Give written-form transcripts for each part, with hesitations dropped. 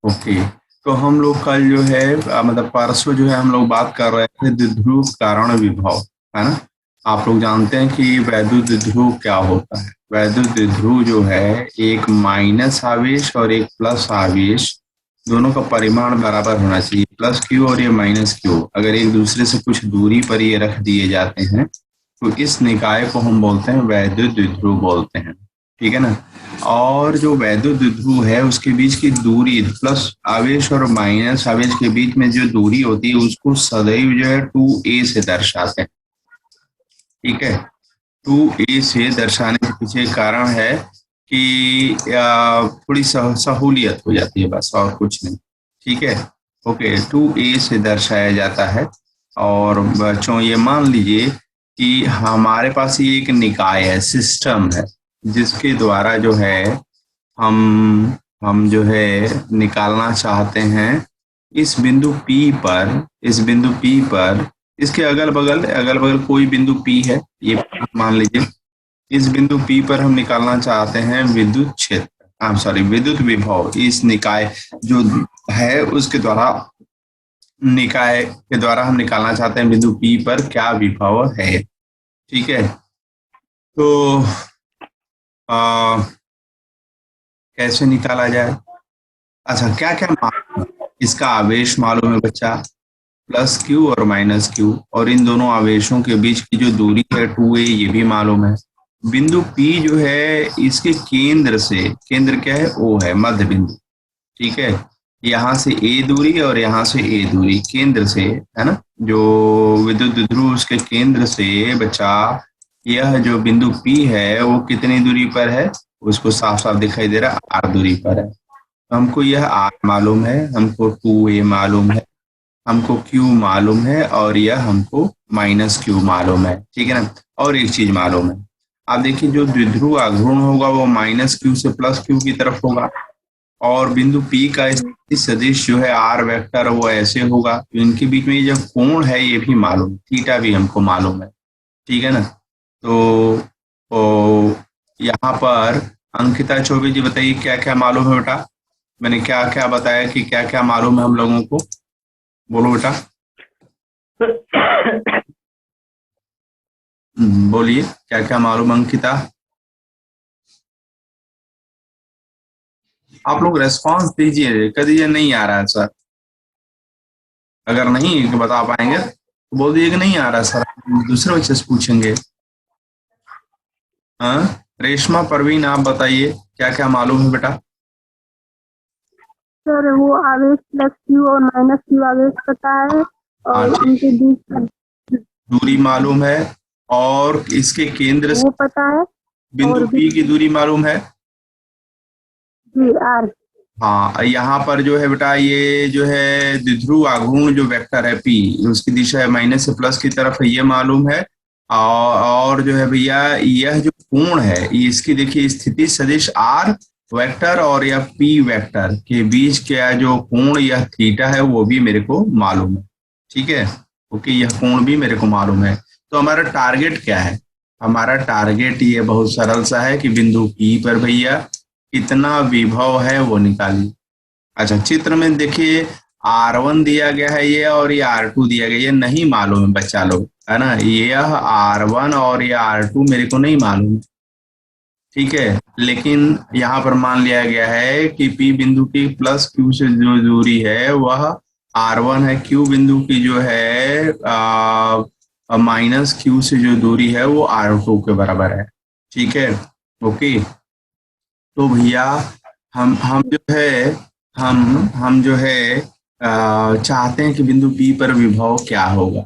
Okay. तो हम लोग कल जो है मतलब परसों जो है हम लोग बात कर रहे थे द्विध्रुव कारण विभव, है ना। आप लोग जानते हैं कि वैद्युत द्विध्रुव क्या होता है। वैद्युत द्विध्रुव जो है एक माइनस आवेश और एक प्लस आवेश, दोनों का परिमाण बराबर होना चाहिए। प्लस क्यू और ये माइनस क्यू अगर एक दूसरे से कुछ दूरी पर ये रख दिए जाते हैं तो इस निकाय को हम बोलते हैं वैद्युत द्विध्रुव बोलते हैं। ठीक है ना। और जो वैद्युत द्विध्रुव है उसके बीच की दूरी, प्लस आवेश और माइनस आवेश के बीच में जो दूरी होती है उसको सदैव जो है 2a से दर्शाते हैं। ठीक है। 2a से दर्शाने के पीछे कारण है कि थोड़ी सहूलियत हो जाती है, बस और कुछ नहीं। ठीक है। ओके, 2a से दर्शाया जाता है। और बच्चों ये मान लीजिए कि हमारे पास ये एक निकाय है, सिस्टम है, जिसके द्वारा जो है हम जो है निकालना चाहते हैं इस बिंदु P पर, इस बिंदु P पर, इसके अगल बगल कोई बिंदु P है, ये मान लीजिए। इस बिंदु P पर हम निकालना चाहते हैं विद्युत क्षेत्र, सॉरी विद्युत विभव। इस निकाय जो है उसके द्वारा, निकाय के द्वारा हम निकालना चाहते हैं बिंदु P पर क्या विभव है। ठीक है। तो आ, कैसे निकाला जाए? अच्छा, क्या क्या मालूम है? इसका आवेश मालूम है बच्चा, प्लस क्यू और माइनस क्यू, और इन दोनों आवेशों के बीच की जो दूरी है 2a, ये भी मालूम है। बिंदु P जो है इसके केंद्र से, केंद्र क्या है, O है, मध्य बिंदु। ठीक है। यहाँ से a दूरी और यहाँ से a दूरी, केंद्र से, है ना। जो विद्युत द्विध्रुव उसके केंद्र से बच्चा, यह जो बिंदु P है वो कितनी दूरी पर है, उसको साफ साफ दिखाई दे रहा है, r दूरी पर है। हमको यह r मालूम है, हमको 2a मालूम है, हमको Q मालूम है, और यह हमको माइनस Q मालूम है। ठीक है ना। और एक चीज मालूम है, आप देखिए जो द्विध्रुव आघूर्ण होगा वो माइनस Q से प्लस Q की तरफ होगा, और बिंदु P का स्थिति सदिश जो है R वेक्टर वो ऐसे होगा। तो इनके बीच में ये जो कोण है ये भी मालूम, थीटा भी हमको मालूम है। ठीक है ना। तो यहाँ पर अंकिता चौबे जी बताइए क्या क्या मालूम है बेटा। मैंने क्या क्या बताया कि क्या क्या मालूम है हम लोगों को, बोलो बेटा। बोलिए क्या क्या मालूम अंकिता। आप लोग रेस्पॉन्स दीजिए, कर दीजिए नहीं आ रहा है सर। अगर नहीं बता पाएंगे तो बोल दीजिए कि नहीं आ रहा सर, दूसरे बच्चे से पूछेंगे। हाँ, रेशमा परवीन आप बताइए क्या क्या मालूम है बेटा। सर वो आवेश प्लस क्यू और माइनस क्यू आवेश पता है, और उनके बीच का दूरी मालूम है, और इसके केंद्र से वो पता है, बिंदु और P की दूरी मालूम है। जी आर। हाँ, यहाँ पर जो है बेटा ये जो है द्विध्रुव आघूर्ण जो वेक्टर है P, उसकी दिशा है माइनस से प्लस की तरफ है, ये मालूम है। और जो है भैया यह जो कोण है इसकी देखिए स्थिति सदिश R वेक्टर और यह P वेक्टर के बीच का जो कोण यह थीटा है वो भी मेरे को मालूम है। ठीक है। ओके, यह कोण भी मेरे को मालूम है। तो हमारा टारगेट क्या है? हमारा टारगेट ये बहुत सरल सा है कि बिंदु P पर भैया कितना विभव है वो निकालिए। अच्छा, चित्र में देखिए R1 दिया गया है ये, और ये R2 दिया गया, ये नहीं मालूम है बच्चा लोग, है ना। यह R1 और ये R2 मेरे को नहीं मालूम है। ठीक है। लेकिन यहाँ पर मान लिया गया है कि P बिंदु की प्लस Q से जो दूरी है वह R1 है, Q बिंदु की जो है माइनस Q से जो दूरी है वो R2 के बराबर है। ठीक है। ओके। तो भैया हम जो है, हम जो है चाहते हैं कि बिंदु P पर विभव क्या होगा।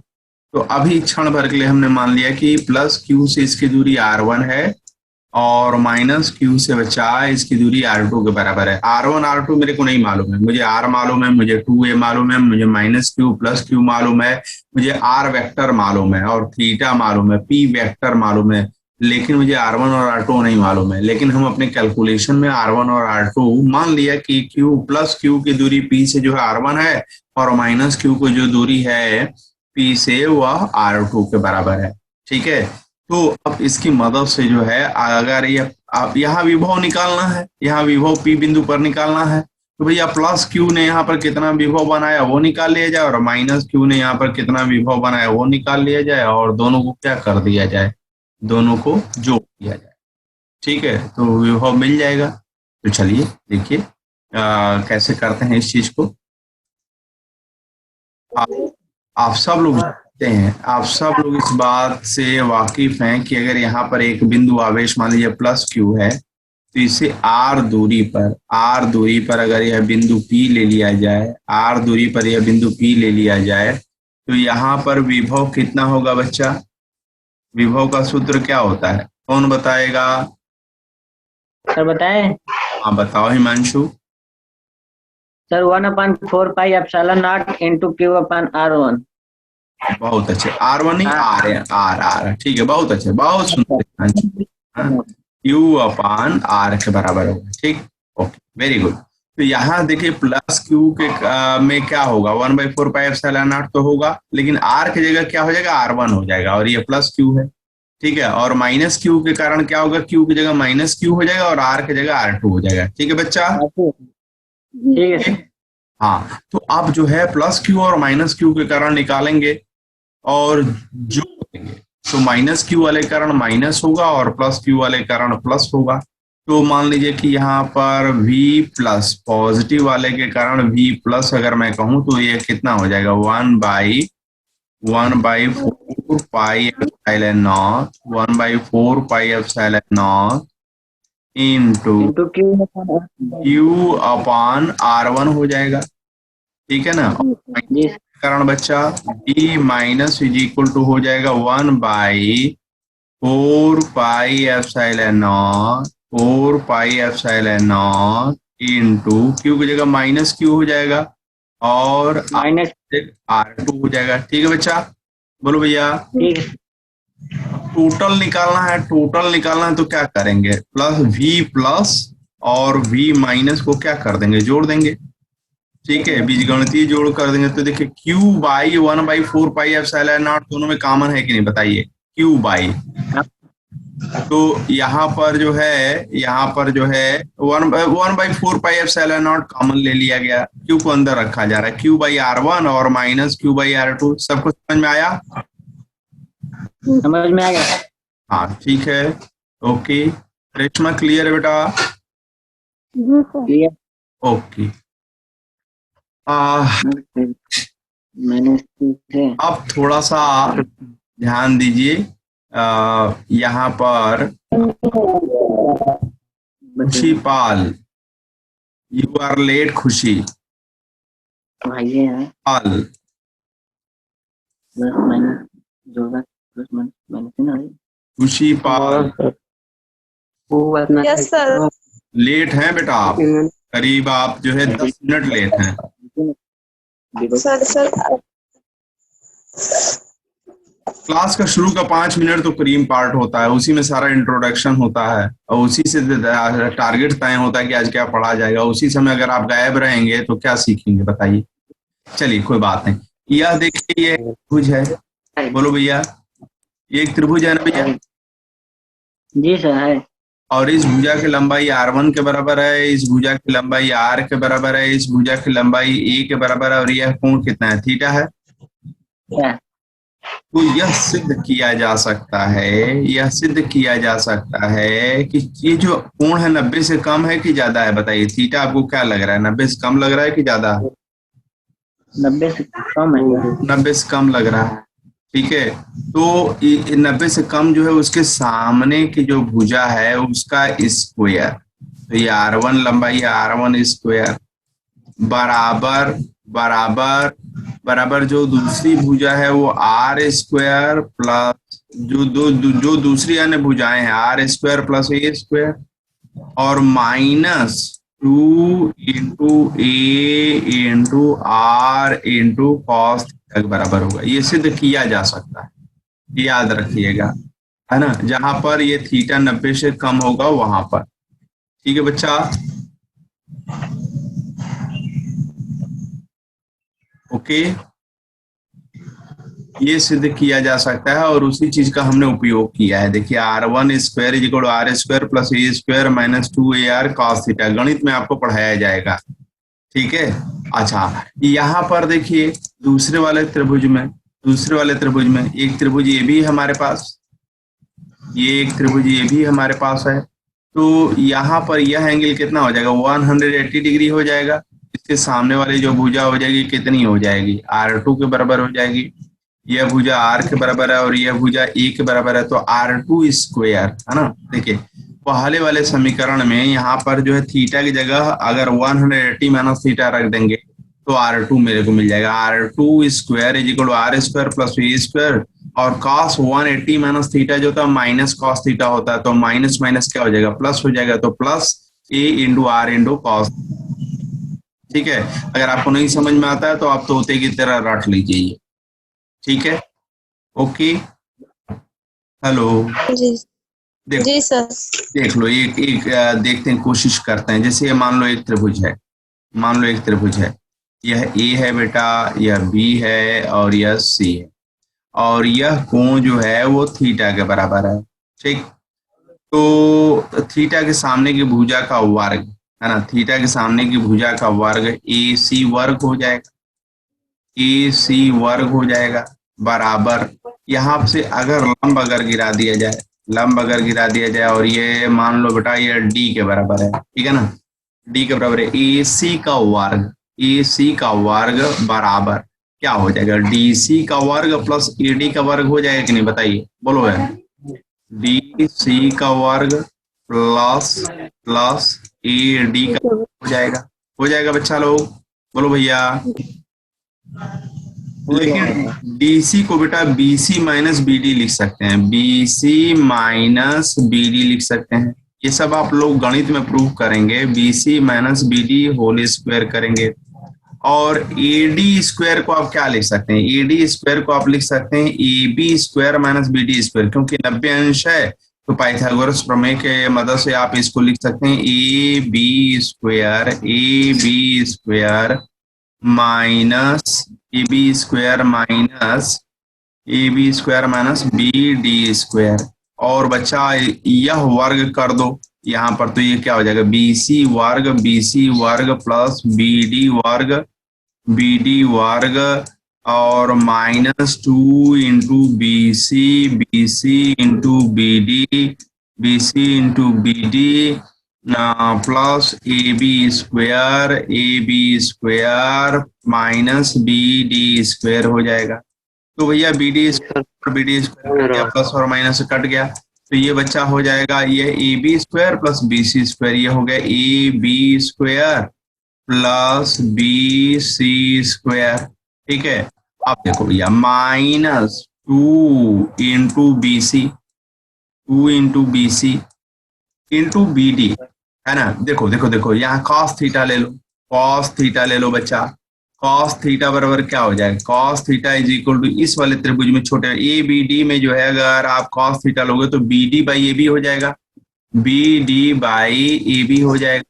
तो अभी क्षण भर के लिए हमने मान लिया कि प्लस Q से इसकी दूरी R1 है, और माइनस Q से बचा इसकी दूरी R2 के बराबर है। R1 R2 मेरे को नहीं मालूम है, मुझे R मालूम है, मुझे 2a मालूम है, मुझे माइनस Q प्लस Q मालूम है, मुझे R वेक्टर मालूम है, और थीटा मालूम है, P वेक्टर मालूम है। लेकिन मुझे R1 और R2 नहीं मालूम है। लेकिन हम अपने कैलकुलेशन में R1 और R2 मान लिया कि Q प्लस Q की दूरी P से जो है R1 है, और माइनस Q को जो दूरी है P से वह R2 के बराबर है। ठीक है। तो अब इसकी मदद से जो है, अगर ये आप यहाँ विभव निकालना है, यहाँ विभव P बिंदु पर निकालना है, तो भैया प्लस क्यू ने यहाँ पर कितना विभव बनाया वो निकाल लिया जाए, और माइनस क्यू ने यहाँ पर कितना विभव बनाया वो निकाल लिया जाए, और दोनों को क्या कर दिया जाए, दोनों को जोड़ दिया जाए। ठीक है, तो विभव मिल जाएगा। तो चलिए देखिए कैसे करते हैं इस चीज को। आप सब लोग जानते हैं, आप सब लोग इस बात से वाकिफ हैं कि अगर यहाँ पर एक बिंदु आवेश मान लीजिए प्लस क्यू है, तो इसे आर दूरी पर अगर यह बिंदु P ले लिया जाए, आर दूरी पर यह बिंदु P ले लिया जाए, तो यहाँ पर विभव कितना होगा बच्चा? विभव का सूत्र क्या होता है, कौन बताएगा? सर बताएं। हाँ बताओ Himanshu. Sir 1/4 pi epsilon naught into Q अपन R1। बहुत अच्छे, R1 नहीं आर है, आर ठीक है, बहुत अच्छे, बहुत सुंदर। क्यू अपान आर के बराबर होगा। ठीक, ओके, वेरी गुड। तो यहाँ देखिए प्लस क्यू के में क्या होगा, 1/4 पाई एप्सिलॉन नॉट तो होगा, लेकिन आर की जगह क्या हो जाएगा, R1 हो जाएगा, और ये प्लस क्यू है। ठीक है, और माइनस क्यू के कारण क्या होगा, क्यू की जगह माइनस क्यू हो जाएगा और आर की जगह R2 हो जाएगा। ठीक है बच्चा? ठीक है। हाँ, तो अब जो है प्लस क्यू और माइनस क्यू के कारण निकालेंगे और जोड़ देंगे, तो माइनस क्यू वाले कारण माइनस होगा और प्लस क्यू वाले कारण प्लस होगा। तो मान लीजिए कि यहाँ पर V प्लस, पॉजिटिव वाले के कारण V प्लस अगर मैं कहूँ तो ये कितना हो जाएगा, 1/4 pi epsilon naught, 1/4 pi epsilon naught into q upon R1 हो जाएगा। ठीक है ना? कारण बच्चा D minus is equal to हो जाएगा 1/4 pi epsilon naught, 4 pi epsilon naught into q की जगह माइनस क्यू हो जाएगा और माइनस R2 हो जाएगा। ठीक है बच्चा? बोलो भैया। ठीक है। टोटल निकालना है, टोटल निकालना है तो क्या करेंगे, प्लस V प्लस और V माइनस को क्या कर देंगे, जोड़ देंगे। ठीक है, बीजगणितीय जोड़ कर देंगे। तो देखिए Q by 1/4 pi epsilon not दोनों में कॉमन है कि नहीं बताइए, Q बाई। तो यहाँ पर जो है 1/4 पाई एप्सिलॉन नॉट कॉमन ले लिया गया, Q को अंदर रखा जा रहा है, Q बाई R1 और माइनस Q बाई R2। सबको समझ में आया? समझ में आ गया? हाँ ठीक है, ओके। रेशमा क्लियर है बेटा? जी सर। ओके। मैंने अब थोड़ा सा ध्यान दीजिए, यहाँ पर खुशी पाल, यू आर लेट खुशी भाई पाल, खुशी पाल यस सर। लेट हैं बेटा आप, करीब आप जो है 10 मिनट लेट हैं। सर क्लास का शुरू का 5 मिनट तो क्रीम पार्ट होता है, उसी में सारा इंट्रोडक्शन होता है और उसी से टारगेट तय होता है कि आज क्या पढ़ा जाएगा। उसी समय अगर आप गायब रहेंगे तो क्या सीखेंगे बताइए। चलिए कोई बात नहीं। यह देखिए ये त्रिभुज है, बोलो भैया, ये एक त्रिभुज है ना भैया? जी सर है। और इस भुजा की लंबाई R1 के बराबर है, इस भुजा की लंबाई R के बराबर है, इस भुजा की लंबाई A के बराबर है, और यह कोण कितना है, थीटा है। तो यह सिद्ध किया जा सकता है, यह सिद्ध किया जा सकता है कि ये जो कोण है 90 से कम है कि ज्यादा है, बताइए। थीटा आपको क्या लग रहा है, 90 से कम लग रहा है कि ज्यादा है? 90 से कम है। 90 से कम लग रहा है, ठीक है। तो 90 से कम जो है उसके सामने की जो भुजा है उसका स्क्वायर, तो ये R1 लंबाई R1 स्क्वायर बराबर बराबर बराबर जो दूसरी भुजा है वो R स्क्वायर प्लस जो दूसरी अन्य भुजाएं हैं R square plus A square और minus 2 into A into R into cos के बराबर होगा। ये सिद्ध किया जा सकता है, याद रखिएगा, है ना, जहां पर ये थीटा 90 से कम होगा वहां पर। ठीक है बच्चा? ओके, ये सिद्ध किया जा सकता है और उसी चीज का हमने उपयोग किया है। देखिए R1 square is equal to R square plus A square minus 2AR cos theta, गणित में आपको पढ़ाया जाएगा। ठीक है। अच्छा, यहाँ पर देखिए दूसरे वाले त्रिभुज में एक त्रिभुज ये भी है हमारे पास, ये एक त्रिभुज ये भी हमारे पास है। तो यहाँ पर यह एंगल कितना हो जाएगा, 180 डिग्री हो जाएगा। इसके सामने वाली जो भुजा हो जाएगी कितनी हो जाएगी, R2 के बराबर हो जाएगी। यह भुजा R के बराबर है और यह भुजा A के बराबर है, तो R2 स्क्वायर है ना। देखिए पहले वाले समीकरण में यहाँ पर जो है थीटा की जगह अगर 180 माइनस थीटा रख देंगे तो R2 मेरे को मिल जाएगा। R2 square is equal to R square plus A square, और cos 180 माइनस थीटा जो था माइनस cos थीटा होता है, तो माइनस माइनस क्या हो जाएगा, प्लस हो जाएगा, तो plus A into R into cos. ठीक है, अगर आपको नहीं समझ में आता है तो आप तोते की तरह रट लीजिए। ठीक है, ओके, हेलो, जी देखो जी सर। देख लो एक एक देखते हैं, कोशिश करते हैं। जैसे ये मान लो एक त्रिभुज है, यह A है बेटा, यह B है और यह C है, और यह कोण जो है वो थीटा के बराबर है। ठीक, तो थीटा के सामने की भुजा का वर्ग है ना, थीटा के सामने की भुजा का वर्ग AC वर्ग हो जाएगा, AC वर्ग हो जाएगा बराबर, यहाँ से अगर लंब अगर गिरा दिया जाए और ये मान लो बेटा ये D के बराबर है, ठीक है ना, D के बराबर है, AC का वर्ग बराबर क्या हो जाएगा, DC का वर्ग प्लस AD का वर्ग हो जाएगा कि नहीं, बताइए, बोलो यार। DC का वर्ग प्लस AD का हो जाएगा बच्चा लोग, बोलो भैया। लेकिन DC को बेटा BC माइनस BD लिख सकते हैं, BC माइनस BD लिख सकते हैं। ये सब आप लोग गणित में प्रूव करेंगे, BC minus BD whole square करेंगे। और AD स्क्वायर को आप क्या लिख सकते हैं, AD स्क्वायर को आप लिख सकते हैं AB square minus BD square, क्योंकि 90 अंश है तो पाइथागोरस प्रमेय के मदद से आप इसको लिख सकते हैं AB square minus AB square minus BD square. और बच्चा यह वर्ग कर दो यहाँ पर, तो ये क्या हो जाएगा, BC वर्ग प्लस BD वर्ग और minus 2 into BC into BD plus AB square minus BD square हो जाएगा। तो भैया BD स्क्वायर प्लस और माइनस कट गया, तो ये बच्चा हो जाएगा ये AB square plus BC square, ये हो गया AB square plus BC square. ठीक है, अब देखो भैया माइनस 2 इंटू BD है ना। देखो यहाँ cos थीटा ले लो बच्चा, cos थीटा बराबर क्या हो जाएगा, cos theta is equal to इस वाले त्रिभुज में छोटे ABD में जो है अगर आप cos थीटा लोगे तो BD बाई AB हो जाएगा,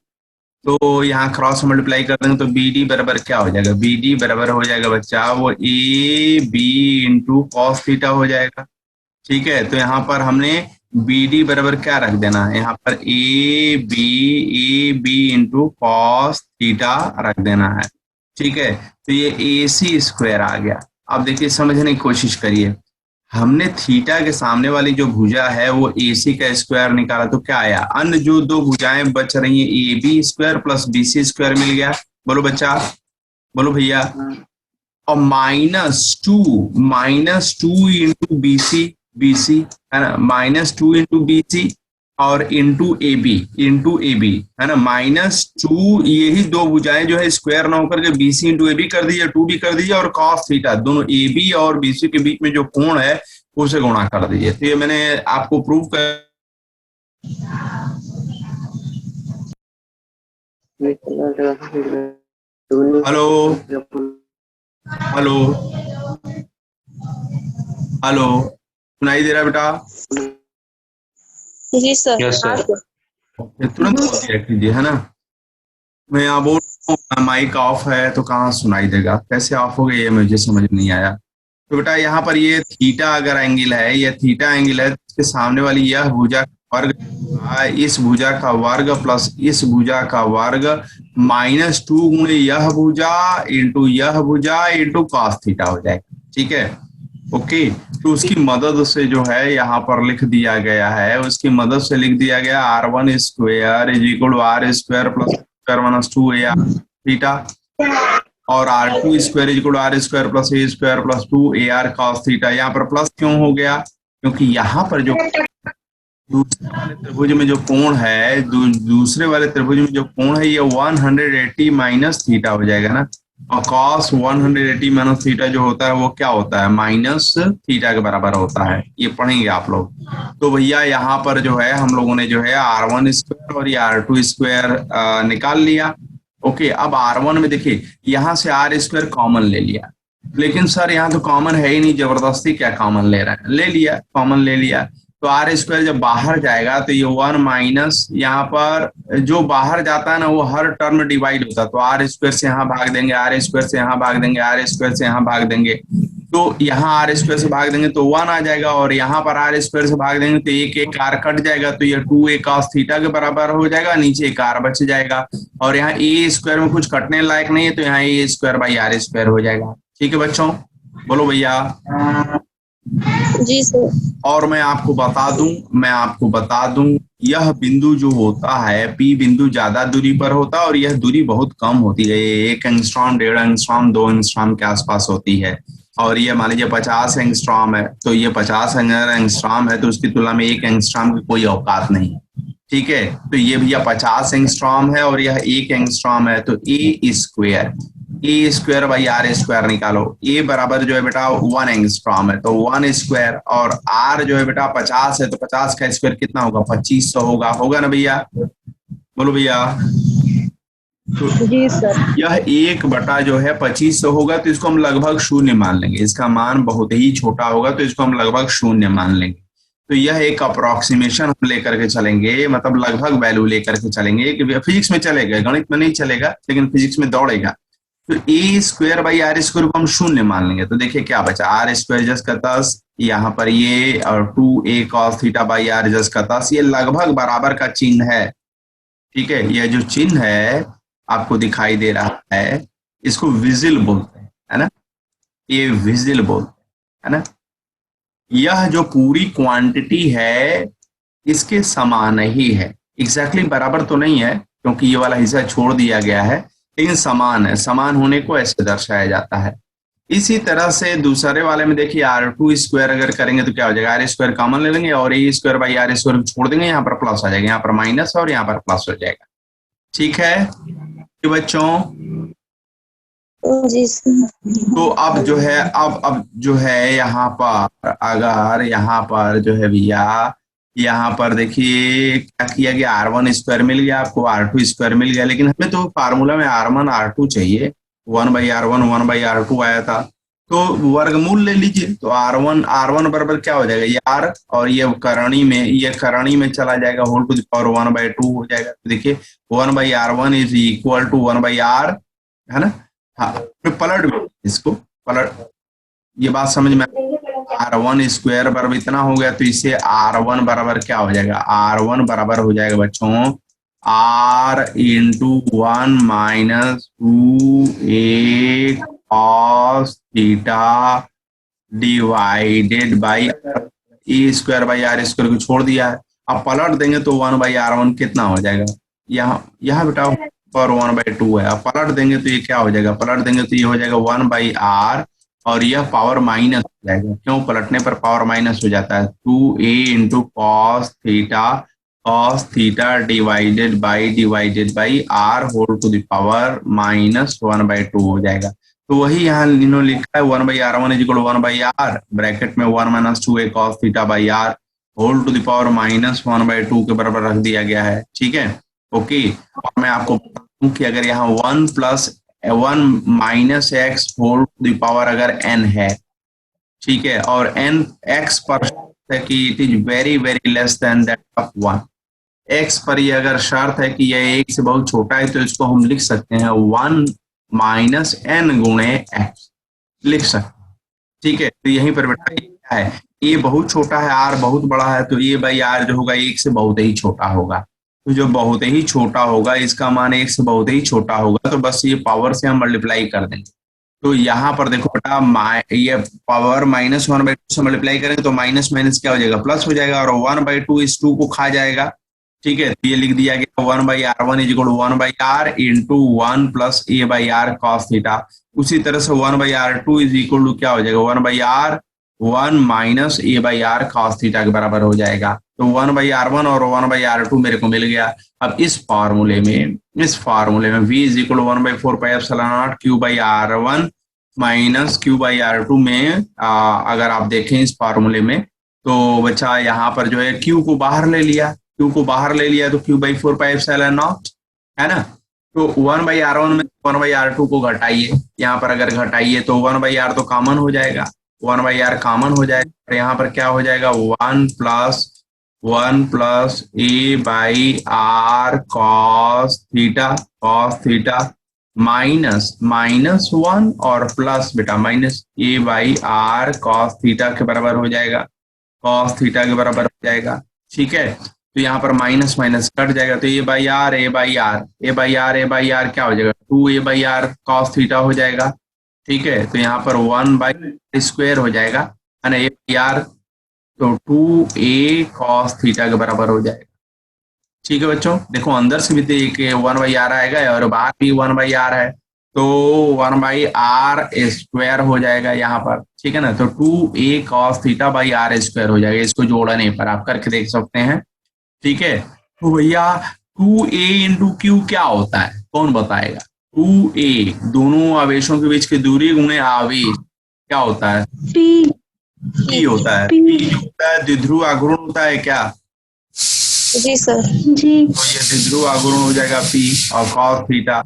तो यहाँ क्रॉस मल्टीप्लाई कर देंगे तो BD बराबर क्या हो जाएगा, BD बराबर हो जाएगा बच्चा वो AB इंटू कॉस थीटा हो जाएगा। ठीक है, तो यहाँ पर हमने BD बराबर क्या रख देना है, यहाँ पर AB इंटू कॉस थीटा रख देना है। ठीक है, तो ये AC स्क्वायर आ गया। अब देखिए समझने की कोशिश करिए, हमने थीटा के सामने वाली जो भुजा है वो AC का स्क्वायर निकाला तो क्या आया, अन्य जो दो भुजाएं बच रही हैं AB square plus BC square मिल गया, बोलो बच्चा, बोलो भैया। और माइनस टू इंटू BC है ना, -2 इंटू BC और इंटू AB है ना, -2, यही दो भुजाएं जो है स्क्वायर ना होकर के BC इंटू AB कर दीजिए, 2B कर दीजिए, और cos थीटा दोनों AB और BC के बीच में जो कोण है उसे गुणा कर दीजिए। तो ये मैंने आपको प्रूव कर, हेलो सुनाई दे रहा बेटा? जी सर। Yes sir. तुरंत रख लीजिए है ना, मैं यहाँ बोल रहा हूँ माइक ऑफ है तो कहाँ सुनाई देगा, कैसे ऑफ हो गया ये मुझे समझ नहीं आया। तो बेटा यहाँ पर ये थीटा अगर एंगल है, ये थीटा एंगल है, इसके सामने वाली यह भुजा वर्ग, इस भुजा का वर्ग प्लस इस भुजा का वर्ग -2 गुणे यह भुजा इंटू cos थीटा हो जाएगा। ठीक है, ओके। तो उसकी मदद से जो है यहाँ पर लिख दिया गया है, उसकी मदद से लिख दिया गया r1 square is equal to r square plus square minus 2 ar theta, और r2 square is equal to r square plus a square plus 2 ar cos theta. यहाँ पर प्लस क्यों हो गया? क्योंकि यहाँ पर जो दूसरे वाले त्रिभुज में जो कोण है, दूसरे वाले त्रिभुज में जो कोण है, ये 180 माइनस थीटा हो जाएगा ना, और cos 180 माइनस थीटा जो होता है वो क्या होता है? माइनस थीटा के बराबर होता है। ये पढ़ेंगे आप लोग। तो भैया यहाँ पर जो है हम लोगों ने जो है r1 स्क्वायर और ये r2 स्क्वायर निकाल लिया। ओके, अब r1 में देखिए यहाँ से r स्क्वायर कॉमन ले लिया, लेकिन सर यहाँ तो कॉमन है ही नहीं, जबरदस्ती क्या कॉमन ले रहा है? ले लिया, कॉमन ले लिया। तो आर स्क्वायर जब बाहर जाएगा तो ये 1 माइनस, यहाँ पर जो बाहर जाता है ना वो हर टर्म डिवाइड होता है, तो आर स्क्वायर से यहाँ भाग देंगे, आर स्क्वायर से यहाँ भाग देंगे, आर स्क्वायर से यहाँ भाग देंगे, तो यहाँ आर स्क्वायर से भाग देंगे तो 1 आ जाएगा, और यहाँ पर आर स्क्वायर से भाग देंगे तो एक आर कट जाएगा, तो ये 2a cos थीटा के बराबर हो जाएगा, नीचे एक आर बच जाएगा, और यहाँ ए स्क्वायर में कुछ कटने लायक नहीं है, तो यहाँ ए स्क्वायर बाई आर स्क्वायर हो जाएगा। ठीक है बच्चों, बोलो भैया। जी सर। और मैं आपको बता दूं यह बिंदु जो होता है P बिंदु ज्यादा दूरी पर होता है, और यह दूरी बहुत कम होती है, 1 एंगस्ट्रॉम, 1.5 एंगस्ट्रॉम, 2 एंगस्ट्रॉम के आसपास होती है। और ये मान लीजिए 50 एंगस्ट्रॉम है, तो ये 50 एंगस्ट्रॉम है, तो उसकी तुलना में 1 एंगस्ट्रॉम की कोई औकात नहीं। ठीक है, तो ये भैया 50 एंगस्ट्रॉम है और यह 1 एंगस्ट्रॉम है, तो ए स्क्वायर बाई आर स्क्वायर निकालो। ए बराबर जो है बेटा 1 एंगस्ट्रॉम है, तो 1 स्क्वायर, और आर जो है बेटा 50 है, तो 50 का स्क्वायर कितना होगा? 2500 होगा ना भैया? बोलो भैया। तो जी सर। यह 1 जो है 2500 होगा, तो इसको हम लगभग शून्य मान लेंगे। इसका मान बहुत ही छोटा होगा, तो इसको हम लगभग शून्य मान लेंगे। तो यह एक अप्रोक्सीमेशन हम लेकर के चलेंगे, मतलब लगभग वैल्यू लेकर के चलेंगे, कि फिजिक्स में चलेगा, गणित में नहीं चलेगा, लेकिन फिजिक्स में दौड़ेगा। तो ए स्क्वायर बाई आर स्क्वायर को हम शून्य मान लेंगे, तो देखिए क्या बचा? आर स्क्वायर जस का 10, यहाँ पर ये, और 2a cos theta by are जस का 10, ये लगभग बराबर का चिन्ह है। ठीक है, यह जो चिन्ह है आपको दिखाई दे रहा है, इसको विजिल बोलते हैं, है ना? ये विजिल बोलते हैं, है ना? यह जो पूरी क्वांटिटी है इसके समान ही है, एग्जैक्टली बराबर तो नहीं है क्योंकि ये वाला हिस्सा छोड़ दिया गया है, लेकिन समान है। समान होने को ऐसे दर्शाया जाता है। इसी तरह से दूसरे वाले में देखिए r2 स्क्वायर अगर करेंगे तो क्या हो जाएगा? आर स्क्वायर कॉमन ले लेंगे और ए स्क्वायर बाई आर स्क्वायर छोड़ देंगे, यहाँ पर प्लस आ जाएगा, यहाँ पर माइनस और यहाँ पर प्लस हो जाएगा। ठीक है बच्चों? जी सर। तो अब जो है अब जो है यहाँ पर, अगर यहाँ पर जो है भैया, यहाँ पर देखिए क्या किया गया? r1 स्क्वायर मिल गया आपको, r2 स्क्वायर मिल गया, लेकिन हमें तो फार्मूला में r1 r2 चाहिए। 1/r1 1/r2 आया था, तो वर्गमूल ले लीजिए। तो r1 बराबर क्या हो जाएगा? ये r, और ये करणी में चला जाएगा, होल टू द पावर 1/2 हो जाएगा। तो देखिए 1/r1 is equal to 1/r, है ना? हाँ, तो इसको पलट, ये बात समझ में? r1 स्क्वायर बराबर इतना हो गया, तो इससे r1 बराबर क्या हो जाएगा? r1 बराबर हो जाएगा बच्चों r into 1 minus 2a cos theta divided by a square by r square को छोड़ दिया है। अब पलट देंगे तो 1/r1 कितना हो जाएगा? यहाँ बेटा पर 1/2 है। अब पलट देंगे तो ये क्या हो जाएगा? पलट देंगे तो ये हो जाएगा 1/r, और यह पावर माइनस हो जाएगा। क्यों? पलटने पर पावर माइनस हो जाता है। 2a into cos theta divided by r whole to the power minus 1/2 हो जाएगा। तो वही यहाँ इन्होंने लिखा है 1/r1 is equal to 1/r, bracket में 1 minus 2a cos theta by r whole to the power minus 1/2 के बराबर रख दिया गया है। ठीक है, ओके। और मैं आपको बता दूं कि अगर यहाँ 1 minus x whole to the power अगर n है, ठीक है, और n x पर है कि it is very very less than that of 1, x पर ये अगर शर्त है कि यह 1 से बहुत छोटा है, तो इसको हम लिख सकते हैं 1 माइनस n गुणे x लिख सकते हैं। ठीक है, तो यहीं पर बेटा क्या है? a बहुत छोटा है, r बहुत बड़ा है, तो a बाई r जो होगा 1 से बहुत ही छोटा होगा। तो जो बहुत ही छोटा होगा, इसका मान 1 से बहुत ही छोटा होगा, तो बस ये पावर से हम मल्टीप्लाई कर देंगे। तो यहाँ पर देखो बेटा, ये पावर -1/2 से मल्टीप्लाई करेंगे तो माइनस माइनस क्या हो जाएगा, प्लस हो जाएगा, और 1/2 इस 2 को खा जाएगा। ठीक है, तो ये लिख दिया गया 1/r1 is equal to 1/r into 1 plus a/r cos theta. उसी तरह से 1/r2 इज इक्वल टू क्या हो जाएगा, 1/r 1 minus a/r cos theta के बराबर हो जाएगा। तो 1/r1 और 1/r2 मेरे को मिल गया। अब इस फार्मूले में v is equal to 1/4πε0 q/r1 minus q/r2 में अगर आप देखें इस फार्मूले में, तो बच्चा यहाँ पर जो है q को बाहर ले लिया, तो q/4πε0 है ना। तो 1/r1 में 1/r2 को घटाइए, यहाँ पर अगर घटाइए तो 1/r तो कॉमन हो जाएगा, 1/r कॉमन हो जाएगा, और यहाँ पर क्या हो जाएगा, 1 plus a/r cos theta minus 1 और प्लस बेटा माइनस a/r cos थीटा के बराबर हो जाएगा, ठीक है। तो यहाँ पर माइनस माइनस कट जाएगा, तो a/r क्या हो जाएगा, 2a/r cos थीटा हो जाएगा। ठीक है, तो यहाँ पर 1/2 हो जाएगा, है ना, a/r तो 2a cos थीटा के बराबर हो जाएगा। ठीक है बच्चों, देखो अंदर से भी तो एक 1/r आएगा और बाहर भी 1/r है, तो 1/r² हो जाएगा यहाँ पर। ठीक है ना, तो 2a cos theta by r² हो जाएगा, इसको जोड़ने पर आप करके देख सकते हैं। ठीक है, तो भैया 2a इंटू क्यू क्या होता है, कौन बताएगा। 2a दोनों आवेशों के बीच की दूरी गुणे आवेश क्या होता है, p होता है। p जो होता है द्विध्रुव आघूर्ण होता है क्या, जी सर जी। तो ये द्विध्रुव आघूर्ण हो जाएगा p, और cos थीटा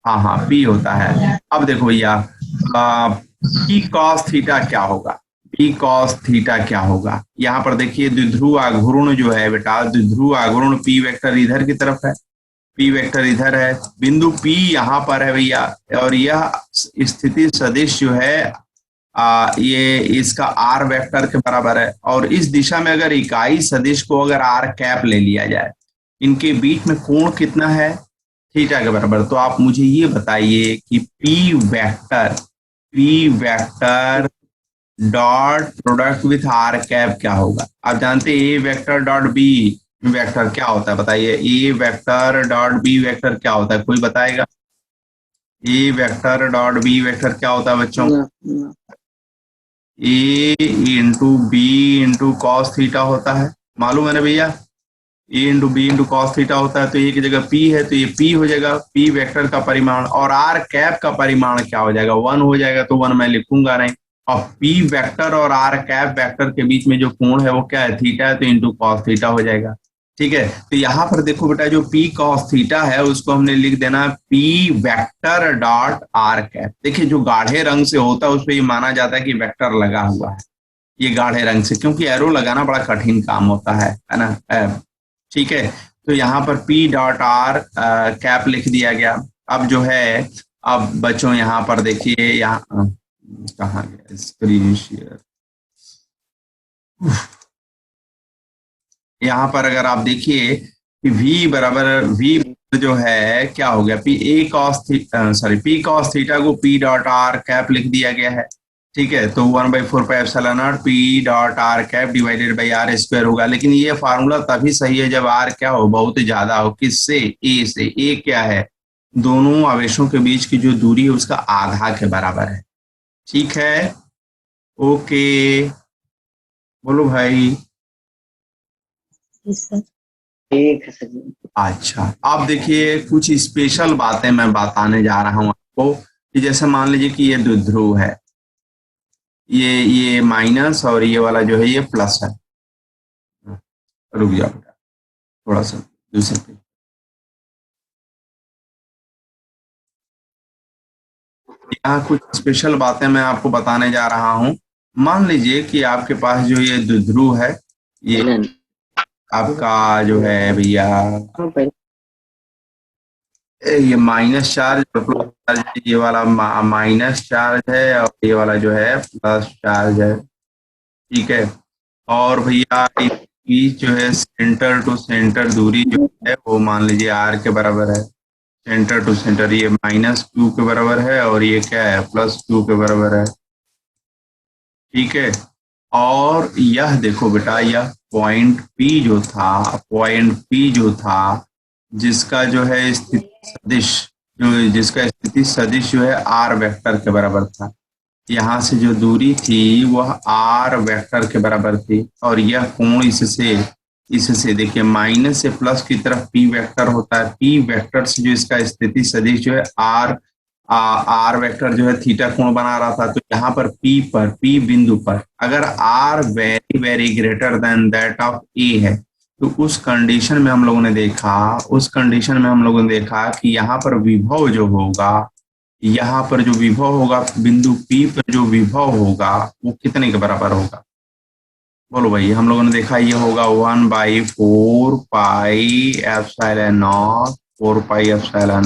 हाँ p होता है। अब देखो भैया p cos थीटा क्या होगा, p cos थीटा क्या होगा। यहाँ पर देखिए द्विध्रुव आघूर्ण जो है बेटा, द्विध्रुव आघूर्ण p वेक्टर इधर की तरफ है, p वेक्टर इधर है, बिंदु p यहाँ पर है भैया, और यह स्थिति सदिश जो है ये इसका r वेक्टर के बराबर है, और इस दिशा में अगर इकाई सदिश को अगर r कैप ले लिया जाए, इनके बीच में कोण कितना है, थीटा के बराबर। तो आप मुझे ये बताइए कि p vector dot product with r cap क्या होगा। आप जानते हैं a vector dot b vector क्या होता है, बताइए। a vector dot b vector क्या होता है, कोई बताएगा। a vector dot b vector क्या होता है बच्चों, a into b into cos theta होता है, मालूम है ना भैया। a into b into cos theta होता है, तो ये की जगह p है तो ये p हो जाएगा, p वेक्टर का परिमाण, और r कैप का परिमाण क्या हो जाएगा, 1 हो जाएगा, तो 1 मैं लिखूंगा नहीं। और p वेक्टर और r कैप वेक्टर के बीच में जो कोण है वो क्या है, थीटा है, तो इंटू कॉस थीटा हो जाएगा। ठीक है, तो यहाँ पर देखो बेटा जो p cos थीटा है उसको हमने लिख देना p vector dot r cap. देखिए जो गाढ़े रंग से होता है उस पर ये माना जाता है कि वेक्टर लगा हुआ है, ये गाढ़े रंग से, क्योंकि एरो लगाना बड़ा कठिन काम होता है ना। ठीक है, तो यहाँ पर p डॉट r कैप लिख दिया गया। अब जो है, अब बच्चों यहाँ पर देखिए, यहाँ कहाँ गया स्क्रीन शेयर, यहाँ पर अगर आप देखिए कि v बराबर v जो है क्या हो गया, p cos थीटा को p डॉट r कैप लिख दिया गया है। ठीक है, तो 1/4πε0 p dot r cap divided by r² होगा। लेकिन ये फार्मूला तभी सही है जब r क्या हो, बहुत ज्यादा हो, किससे, a से। a क्या है, दोनों आवेशों के बीच की जो दूरी है उसका आधा के बराबर है। ठीक है, ओके, बोलो भाई। ठीक है सर। अच्छा, अब देखिए कुछ स्पेशल बातें मैं बताने जा रहा हूं आपको, कि जैसे मान लीजिए कि ये द्विध्रुव है, ये माइनस और ये वाला जो है ये प्लस है। रुक जाओ बेटा थोड़ा सा दूसरे पे। यहाँ कुछ स्पेशल बातें मैं आपको बताने जा रहा हूं। मान लीजिए कि आपके पास जो ये द्विध्रुव है, ये आपका जो है भैया ये माइनस चार्ज और प्लस चार्ज, ये वाला माइनस चार्ज है और ये वाला जो है प्लस चार्ज है। ठीक है, और भैया जो है सेंटर टू सेंटर दूरी जो है वो मान लीजिए r के बराबर है। सेंटर टू सेंटर ये -q के बराबर है और ये क्या है +q के बराबर है। ठीक है, और यह देखो बेटा, यह पॉइंट P जो था जिसका जो है स्थिति सदिश जो है r वेक्टर के बराबर था। यहाँ से जो दूरी थी वह r वेक्टर के बराबर थी और यह कोण इससे देखिए माइनस से प्लस की तरफ p वेक्टर होता है। p वेक्टर से जो इसका स्थिति सदिश जो है r वेक्टर जो है थीटा कोण बना रहा था। तो यहाँ पर p बिंदु पर अगर r very very greater than that of a है तो उस कंडीशन में हम लोगों ने देखा कि यहाँ पर विभव जो होगा, यहाँ पर जो विभव होगा बिंदु P पर जो विभव होगा वो कितने के बराबर होगा? बोलो भाई, हम लोगों ने देखा ये होगा 1/4 pi epsilon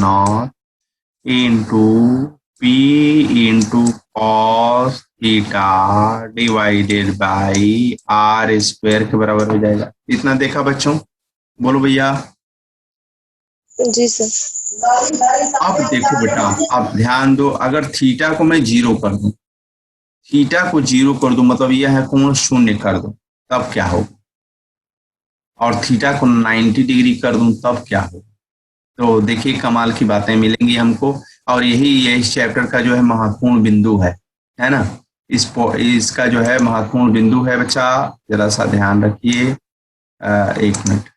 not into P into cos theta divided by r square के बराबर हो जाएगा। इतना देखा बच्चों? बोलो भैया। जी सर। अब देखो बेटा, आप ध्यान दो, अगर थीटा को मैं 0 कर दूं, मतलब यह है कोण 0 कर दूं तब क्या होगा, और थीटा को 90 डिग्री कर दूं तब क्या होगा? तो देखिए कमाल की बातें मिलेंगी हमको, और यही इस चैप्टर का जो है महत्वपूर्ण बिंदु है ना। इसका जो है महत्वपूर्ण बिंदु है बच्चा, जरा सा ध्यान रखिए। 1 मिनट।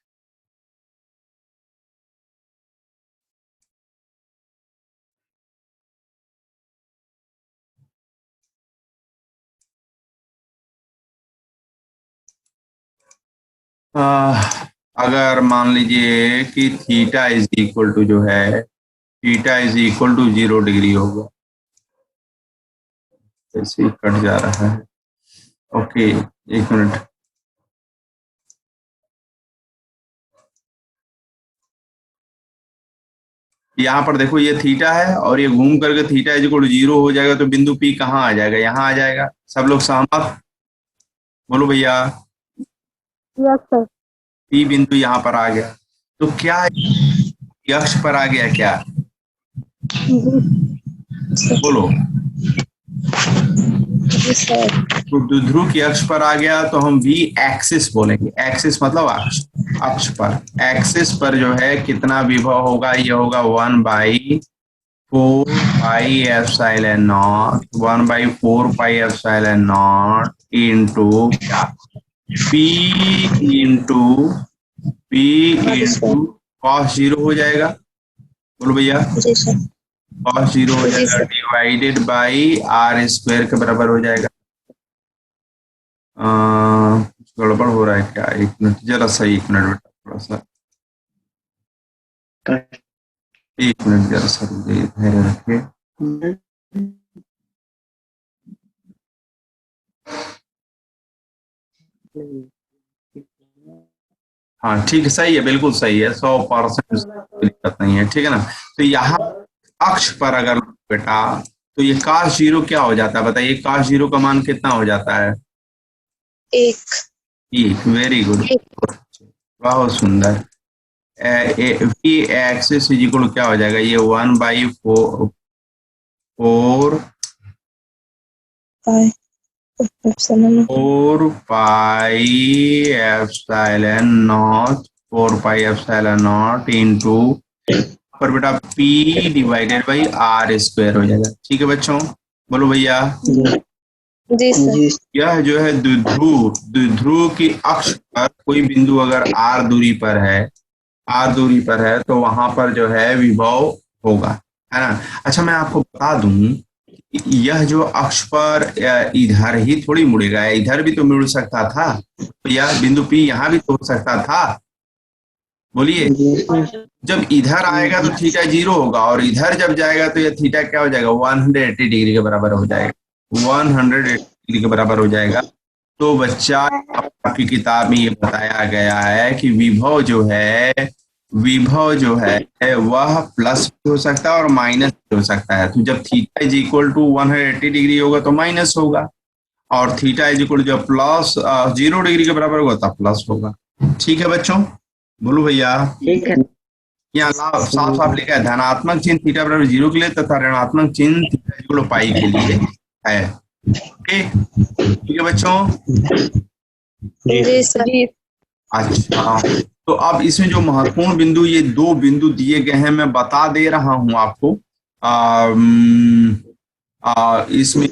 अगर मान लीजिए कि theta is equal to 0 degree होगा, ऐसे ही कट जा रहा है। Okay, 1 minute. यहाँ पर देखो ये थीटा है और ये घूम करके थीटा इज इक्वल टू 0 हो जाएगा, तो बिंदु P कहाँ आ जाएगा? यहाँ आ जाएगा। सब लोग सहमत? बोलो भैया। Yes sir. P बिंदु यहाँ पर आ गया, तो क्या अक्ष पर आ गया क्या? बोलो। तो द्विध्रुव की अक्ष पर आ गया तो हम v एक्सिस बोलेंगे। एक्सिस मतलब अक्ष पर। एक्सिस पर जो है कितना विभव होगा? ये होगा 1/4 pi epsilon not into P into cos 0 हो जाएगा। बोलो भैया। cos 0 हो जाएगा डिवाइडेड बाई r स्क्वायर के बराबर हो जाएगा। कुछ गड़बड़ हो रहा है क्या? 1 मिनट, जरा सा 1 मिनट बेटा, थोड़ा सा 1 मिनट, जरा सा धैर्य रखिए। हाँ ठीक है, सही है, बिल्कुल सही है, 100% दिक्कत नहीं है। ठीक है ना। तो यहाँ अक्ष पर अगर बेटा, तो ये cos 0 क्या हो जाता है बताइए? cos 0 का मान कितना हो जाता है? 1। वेरी गुड, बहुत सुंदर। v एक्सिस इज इक्वल क्या हो जाएगा? ये 1/4 4 पाई एप्सिलॉन नॉट इंटू पर बेटा P divided by r square हो जाएगा। ठीक है बच्चों? बोलो भैया। जी सर। यह जो है द्विध्रुव की अक्ष पर कोई बिंदु अगर r दूरी पर है तो वहां पर जो है विभव होगा, है ना। अच्छा, मैं आपको बता दूं, यह जो अक्ष पर इधर ही थोड़ी मुड़ेगा, इधर भी तो मुड़ सकता था, तो यह बिंदु P यहाँ भी तो हो सकता था। बोलिए। जब इधर आएगा तो थीटा 0 होगा, और इधर जब जाएगा तो यह थीटा क्या हो जाएगा? 180 डिग्री के बराबर हो जाएगा। 180 डिग्री के बराबर हो जाएगा। तो बच्चा, आपकी किताब में ये बताया गया है कि विभव जो है वह प्लस भी हो सकता है और माइनस भी हो सकता है। तो जब theta is equal to 180 degree होगा तो माइनस होगा, और थीटा इज इक्वल जब प्लस 0 डिग्री के बराबर होगा तब प्लस होगा। ठीक है बच्चों, बोलो भैया। ठीक है। यहाँ साफ साफ लिखा है धनात्मक चिन्ह थीटा बराबर 0 के लिए तथा ऋणात्मक चिन्ह थीटा इक्वल पाई के लिए है। ओके, ठीक है बच्चों। जी सर। अच्छा, तो अब इसमें जो महत्वपूर्ण बिंदु, ये 2 बिंदु दिए गए हैं, मैं बता दे रहा हूं आपको। इसमें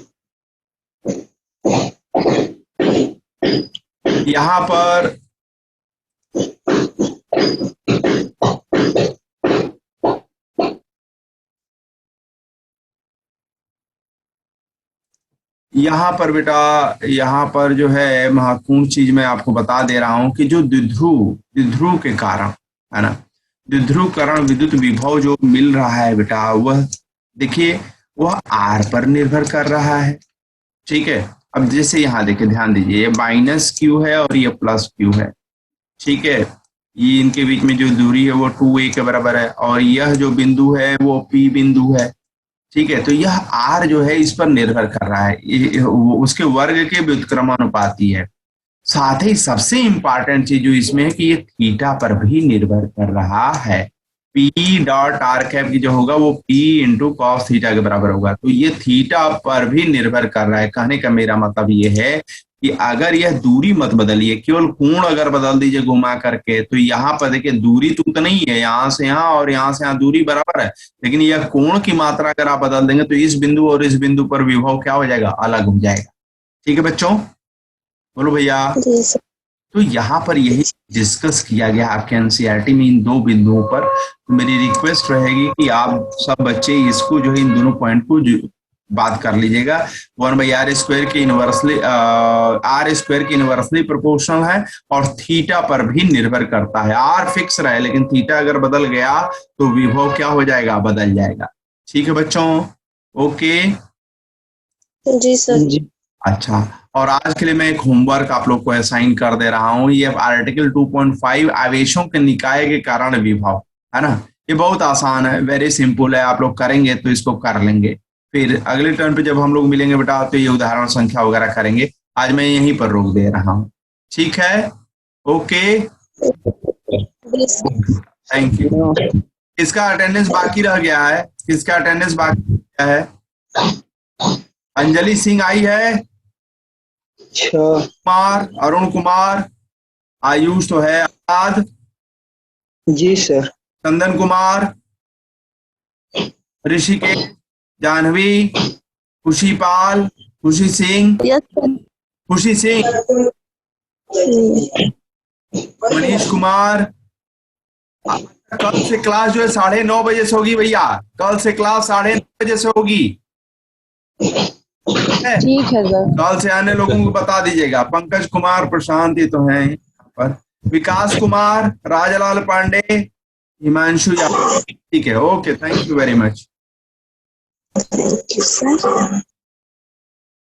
यहाँ पर बेटा, यहाँ पर जो है महत्वपूर्ण चीज मैं आपको बता दे रहा हूं कि जो द्विध्रुव के कारण है ना, द्विध्रुवकरण विद्युत विभव जो मिल रहा है बेटा, वह देखिए वह आर पर निर्भर कर रहा है। ठीक है, अब जैसे यहाँ देखिए, ध्यान दीजिए, ये माइनस क्यू है और ये प्लस क्यू है। ठीक है, ये इनके बीच में जो दूरी है वो 2a के बराबर है और यह जो बिंदु है वो P बिंदु है। ठीक है, तो यह R जो है इस पर निर्भर कर रहा है, उसके वर्ग के व्युत्क्रमानुपाती है। साथ ही सबसे इंपॉर्टेंट चीज जो इसमें है कि ये थीटा पर भी निर्भर कर रहा है। P डॉट आर कैप की जो होगा वो P इंटू कॉस थीटा के बराबर होगा, तो ये थीटा पर भी निर्भर कर रहा है। कहने का मेरा मतलब ये है कि अगर यह दूरी मत बदलिए, केवल कोण अगर बदल दीजिए घुमा करके, तो यहाँ पर देखिए दूरी तो उतना ही है, यहाँ से यहाँ और यहाँ से यहाँ दूरी बराबर है, लेकिन यह कोण की मात्रा अगर आप बदल देंगे तो इस बिंदु और इस बिंदु पर विभव क्या हो जाएगा, अलग हो जाएगा। ठीक है बच्चों, बोलो भैया। तो यहाँ पर यही डिस्कस किया गया आपके एनसीईआरटी में इन 2 बिंदुओं पर। मेरी रिक्वेस्ट रहेगी कि आप सब बच्चे इसको जो है इन दोनों पॉइंट को बात कर लीजिएगा। 1/r² की इनवर्सली प्रोपोर्शनल है और थीटा पर भी निर्भर करता है। आर फिक्स रहे लेकिन थीटा अगर बदल गया तो विभव क्या हो जाएगा, बदल जाएगा। ठीक है बच्चों, ओके जी सर। अच्छा, और आज के लिए मैं एक होमवर्क आप लोग को असाइन कर दे रहा हूं। ये आर्टिकल 2.5 आवेशों के निकाय के कारण विभव है ना, ये बहुत आसान है, वेरी सिंपल है, आप लोग करेंगे तो इसको कर लेंगे। फिर अगले टर्न पे जब हम लोग मिलेंगे बेटा तो ये उदाहरण संख्या वगैरह करेंगे। आज मैं यहीं पर रोक दे रहा हूँ, ठीक है, ओके, थैंक यू। इसका अटेंडेंस बाकी रह गया है, किसका अटेंडेंस बाकी है? अंजलि सिंह आई है, कुमार, अरुण कुमार, आयुष तो है, आजाद जी सर, चंदन कुमार, ऋषिकेश, जानवी, खुशी पाल, खुशी सिंह, खुशी सिंह, मनीष कुमार। कल से क्लास जो है 9:30 बजे से होगी भैया, कल से क्लास 9:30 बजे से होगी। ठीक है सर। कल से आने लोगों को बता दीजिएगा। पंकज कुमार, प्रशांत, ये तो हैं पर, विकास कुमार, राजलाल पांडे, हिमांशु यादव। ठीक है, okay, thank you very much. Thank you sir.